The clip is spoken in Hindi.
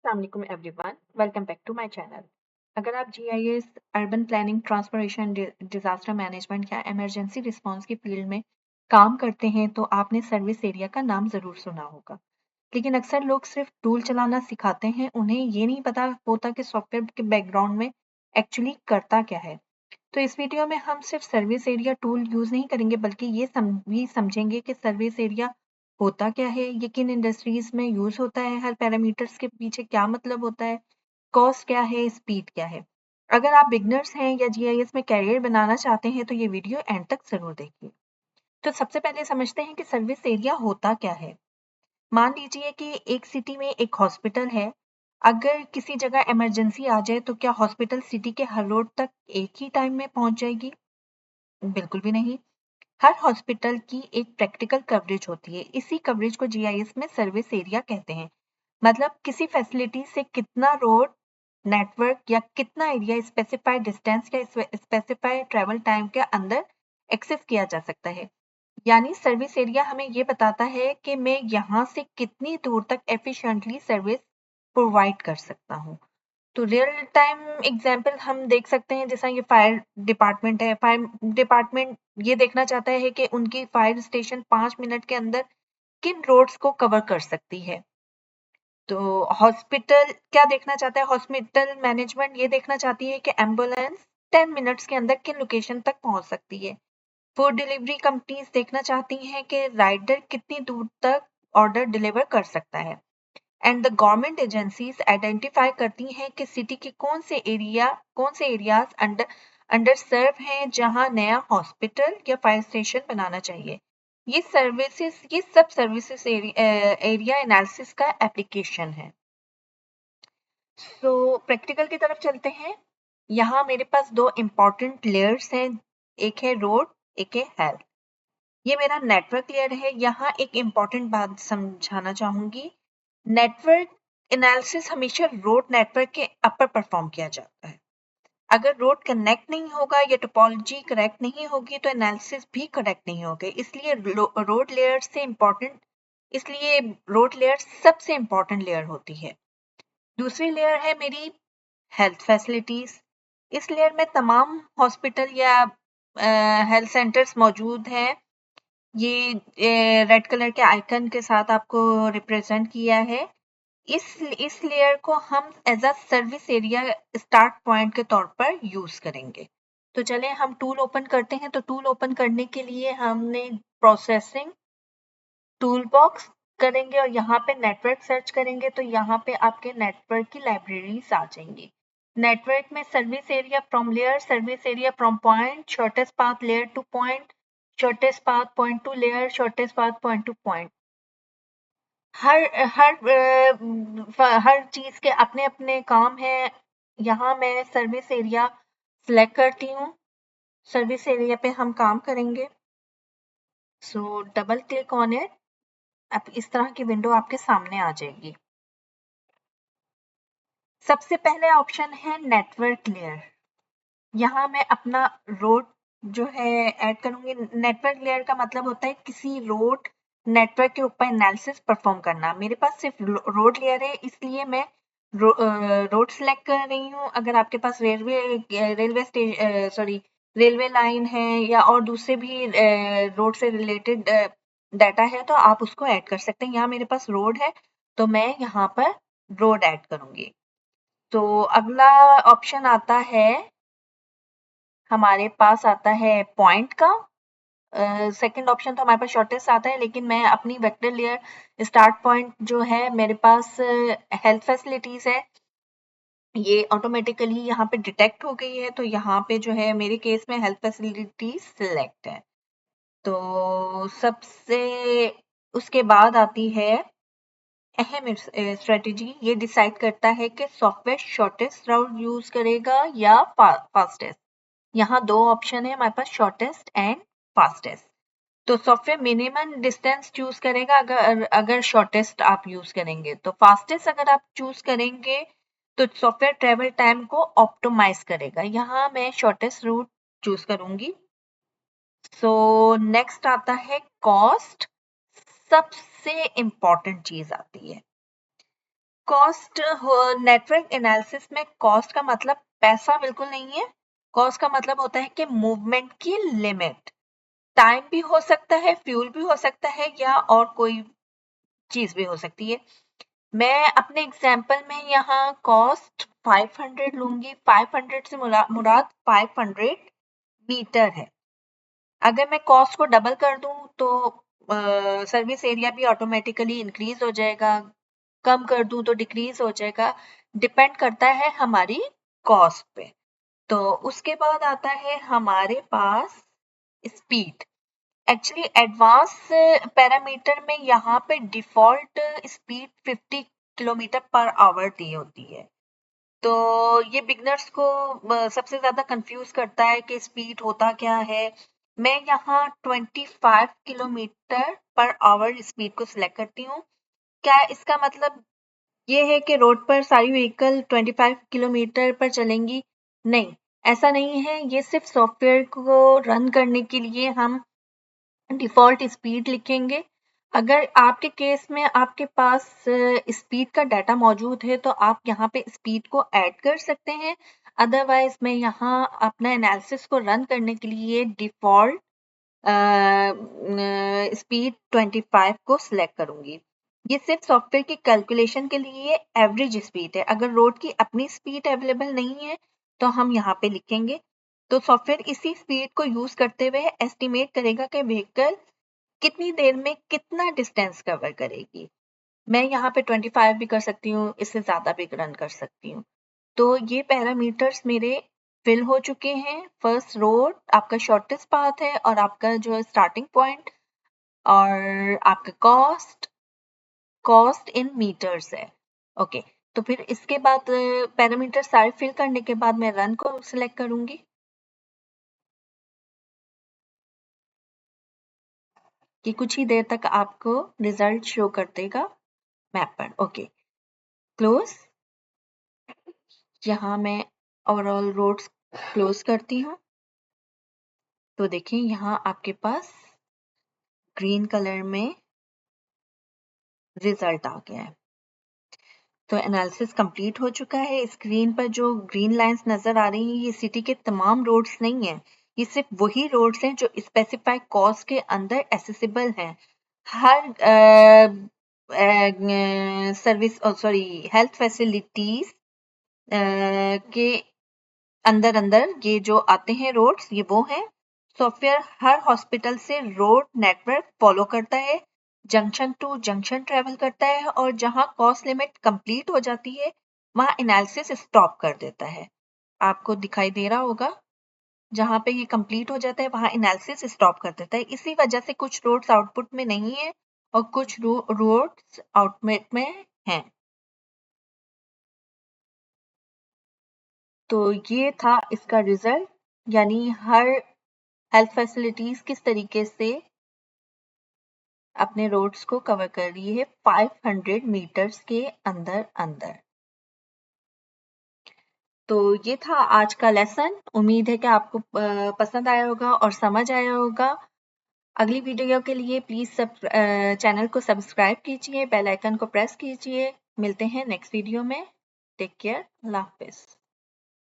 Assalamualaikum everyone, welcome back to my channel। अगर आप GIS, urban planning, transformation, disaster management या इमरजेंसी रिस्पांस की फील्ड में काम करते हैं तो आपने सर्विस एरिया का नाम जरूर सुना होगा। लेकिन अक्सर लोग सिर्फ टूल चलाना सिखाते हैं, उन्हें ये नहीं पता होता कि सॉफ्टवेयर के बैकग्राउंड में एक्चुअली करता क्या है। तो इस वीडियो में हम सिर्फ सर्विस एरिया टूल यूज नहीं करेंगे, बल्कि भी समझेंगे कि सर्विस एरिया होता क्या है, ये किन इंडस्ट्रीज में यूज होता है, हर पैरामीटर्स के पीछे क्या मतलब होता है, कॉस्ट क्या है, स्पीड क्या है। अगर आप बिगनर्स हैं या जीआईएस में कैरियर बनाना चाहते हैं तो ये वीडियो एंड तक जरूर देखिए। तो सबसे पहले समझते हैं कि सर्विस एरिया होता क्या है। मान लीजिए कि एक सिटी में एक हॉस्पिटल है। अगर किसी जगह इमरजेंसी आ जाए तो क्या हॉस्पिटल सिटी के हर रोड तक एक ही टाइम में पहुंच जाएगी? बिल्कुल भी नहीं। हर हॉस्पिटल की एक प्रैक्टिकल कवरेज होती है। इसी कवरेज को जीआईएस में सर्विस एरिया कहते हैं। मतलब किसी फैसिलिटी से कितना रोड नेटवर्क या कितना एरिया स्पेसिफाइड डिस्टेंस या स्पेसिफाइड ट्रैवल टाइम के अंदर एक्सेस किया जा सकता है। यानी सर्विस एरिया हमें ये बताता है कि मैं यहाँ से कितनी दूर तक एफिशिएंटली सर्विस प्रोवाइड कर सकता हूँ। तो रियल टाइम एग्जांपल हम देख सकते हैं, जैसा ये फायर डिपार्टमेंट है। फायर डिपार्टमेंट ये देखना चाहता है कि उनकी फायर स्टेशन 5 मिनट के अंदर किन रोड्स को कवर कर सकती है। तो हॉस्पिटल क्या देखना चाहता है? हॉस्पिटल मैनेजमेंट ये देखना चाहती है कि एम्बुलेंस 10 मिनट्स के अंदर किन लोकेशन तक पहुंच सकती है। फूड डिलीवरी कंपनीज देखना चाहती हैं कि राइडर कितनी दूर तक ऑर्डर डिलीवर कर सकता है। And the government agencies identify करती हैं कि सिटी के कौन से एरियाज अंडर सर्व हैं, जहां नया हॉस्पिटल या फायर स्टेशन बनाना चाहिए। ये सब सर्विसेज एरिया एनालिसिस का एप्लीकेशन है। तो प्रैक्टिकल की तरफ चलते हैं। यहाँ मेरे पास दो इम्पोर्टेंट लेयर्स हैं, एक है रोड, एक है हेल्थ। ये मेरा नेटवर्क लेयर है। यहाँ एक इम्पॉर्टेंट बात समझाना चाहूंगी। नेटवर्क एनालिसिस हमेशा रोड नेटवर्क के अपर परफॉर्म किया जाता है। अगर रोड कनेक्ट नहीं होगा या टोपोलॉजी करेक्ट नहीं होगी तो एनालिसिस भी करेक्ट नहीं होगा। इसलिए रोड लेयर सबसे इम्पोर्टेंट लेयर होती है। दूसरी लेयर है मेरी हेल्थ फैसिलिटीज। इस लेयर में तमाम हॉस्पिटल या हेल्थ सेंटर्स मौजूद हैं। ये रेड कलर के आइकन के साथ आपको रिप्रेजेंट किया है। इस लेयर को हम as a service area start point के तौर पर यूज करेंगे। तो चलें हम टूल ओपन करते हैं। तो टूल ओपन करने के लिए हमने प्रोसेसिंग टूल बॉक्स करेंगे और यहाँ पे नेटवर्क सर्च करेंगे तो यहाँ पे आपके नेटवर्क की लाइब्रेरीज आ जाएंगी। नेटवर्क में service area from layer, service area from point, shortest path layer to point, shortest path point to layer, shortest path point to point. हर हर चीज के अपने अपने काम है। यहाँ मैं सर्विस एरिया सिलेक्ट करती हूँ। सर्विस एरिया पे हम काम करेंगे। सो डबल क्लिक ऑन इट। अब इस तरह की विंडो आपके सामने आ जाएगी। सबसे पहले ऑप्शन है नेटवर्क लेयर। यहाँ मैं अपना रोड जो है ऐड करूंगी। नेटवर्क लेयर का मतलब होता है किसी रोड नेटवर्क के ऊपर एनालिसिस परफॉर्म करना। मेरे पास सिर्फ रोड लेयर है, इसलिए मैं रोड सेलेक्ट कर रही हूँ। अगर आपके पास रेलवे लाइन है या और दूसरे भी रोड से रिलेटेड डाटा है तो आप उसको ऐड कर सकते हैं। यहाँ मेरे पास रोड है तो मैं यहाँ पर रोड ऐड करूंगी। तो अगला ऑप्शन आता है, हमारे पास आता है पॉइंट का। सेकंड ऑप्शन तो हमारे पास शॉर्टेस्ट आता है, लेकिन मैं अपनी वेक्टर लेयर स्टार्ट पॉइंट जो है मेरे पास हेल्थ फैसिलिटीज है, ये ऑटोमेटिकली यहाँ पे डिटेक्ट हो गई है। तो यहाँ पे जो है मेरे केस में हेल्थ फैसिलिटीज सिलेक्ट है। तो सबसे उसके बाद आती है अहम स्ट्रेटेजी। ये डिसाइड करता है कि सॉफ्टवेयर शॉर्टेस्ट राउट यूज करेगा या फास्टेस्ट। यहाँ दो ऑप्शन है हमारे पास, शॉर्टेस्ट एंड फास्टेस्ट। तो सॉफ्टवेयर मिनिमम डिस्टेंस चूज करेगा अगर शॉर्टेस्ट आप यूज करेंगे। तो फास्टेस्ट अगर आप चूज करेंगे तो सॉफ्टवेयर ट्रेवल टाइम को ऑप्टिमाइज करेगा। यहाँ मैं शॉर्टेस्ट रूट चूज करूंगी। सो नेक्स्ट आता है कॉस्ट। सबसे इंपॉर्टेंट चीज आती है कॉस्ट नेटवर्क एनालिसिस में कॉस्ट का मतलब पैसा बिल्कुल नहीं है। कॉस्ट का मतलब होता है कि मूवमेंट की लिमिट। टाइम भी हो सकता है, फ्यूल भी हो सकता है, या और कोई चीज भी हो सकती है। मैं अपने एग्जाम्पल में यहाँ कॉस्ट 500 लूंगी। 500 से मुराद 500 मीटर है। अगर मैं कॉस्ट को डबल कर दूं तो सर्विस एरिया भी ऑटोमेटिकली इंक्रीज हो जाएगा, कम कर दूं तो डिक्रीज हो जाएगा। डिपेंड करता है हमारी कॉस्ट पे। तो उसके बाद आता है हमारे पास स्पीड। एक्चुअली एडवांस पैरामीटर में यहाँ पे default speed 50 kilometre per hour दी होती है। तो ये बिगनर्स को सबसे ज्यादा कंफ्यूज करता है कि स्पीड होता क्या है। मैं यहाँ 25 किलोमीटर पर आवर स्पीड को सिलेक्ट करती हूँ। क्या इसका मतलब ये है कि रोड पर सारी व्हीकल 25 किलोमीटर पर चलेंगी? नहीं, ऐसा नहीं है। ये सिर्फ सॉफ्टवेयर को रन करने के लिए हम डिफ़ॉल्ट स्पीड लिखेंगे। अगर आपके केस में आपके पास स्पीड का डाटा मौजूद है तो आप यहाँ पे स्पीड को ऐड कर सकते हैं। अदरवाइज मैं यहाँ अपना एनालिसिस को रन करने के लिए डिफ़ॉल्ट स्पीड 25 को सिलेक्ट करूंगी। ये सिर्फ सॉफ्टवेयर की कैलकुलेशन के लिए एवरेज स्पीड है। अगर रोड की अपनी स्पीड अवेलेबल नहीं है तो हम यहाँ पे लिखेंगे। तो सॉफ्टवेयर इसी स्पीड को यूज करते हुए एस्टिमेट करेगा कि व्हीकल कितनी देर में कितना डिस्टेंस कवर करेगी। मैं यहाँ पे 25 भी कर सकती हूँ, इससे ज्यादा भी रन कर सकती हूँ। तो ये पैरामीटर्स मेरे फिल हो चुके हैं। फर्स्ट रोड आपका शॉर्टेस्ट पाथ है और आपका जो स्टार्टिंग पॉइंट और आपका कॉस्ट इन मीटर्स है। ओके, तो फिर इसके बाद पैरामीटर सारे फिल करने के बाद मैं रन को सिलेक्ट करूंगी कि कुछ ही देर तक आपको रिजल्ट शो कर देगा मैप पर। Okay, close. यहाँ मैं ओवरऑल रोड्स क्लोज करती हूँ। तो देखिए यहाँ आपके पास ग्रीन कलर में रिजल्ट आ गया है। तो एनालिसिस कंप्लीट हो चुका है। स्क्रीन पर जो ग्रीन लाइंस नजर आ रही हैं ये सिटी के तमाम रोड्स नहीं है। ये सिर्फ वही रोड्स हैं जो स्पेसिफाइड कॉस्ट के अंदर एसेसिबल हैं। हर सर्विस सॉरी हेल्थ फैसिलिटीज के अंदर अंदर ये जो आते हैं रोड्स ये वो हैं। सॉफ्टवेयर हर हॉस्पिटल से रोड नेटवर्क फॉलो करता है, जंक्शन टू जंक्शन ट्रेवल करता है और जहां कॉस्ट लिमिट कंप्लीट हो जाती है वहां एनालिसिस स्टॉप कर देता है। आपको दिखाई दे रहा होगा जहां पे ये कंप्लीट हो जाता है वहां एनालिसिस स्टॉप कर देता है। इसी वजह से कुछ रोड्स आउटपुट में नहीं है और कुछ रोड्स आउटपुट में हैं। तो ये था इसका रिजल्ट, यानी हर हेल्थ फैसिलिटीज किस तरीके से अपने रोड्स को कवर कर रही है 500 मीटर्स के अंदर अंदर। तो ये था आज का लेसन। उम्मीद है कि आपको पसंद आया होगा और समझ आया होगा। अगली वीडियो के लिए प्लीज चैनल को सब्सक्राइब कीजिए, बेल आइकन को प्रेस कीजिए। मिलते हैं नेक्स्ट वीडियो में। टेक केयर, अल्लाह हाफिज।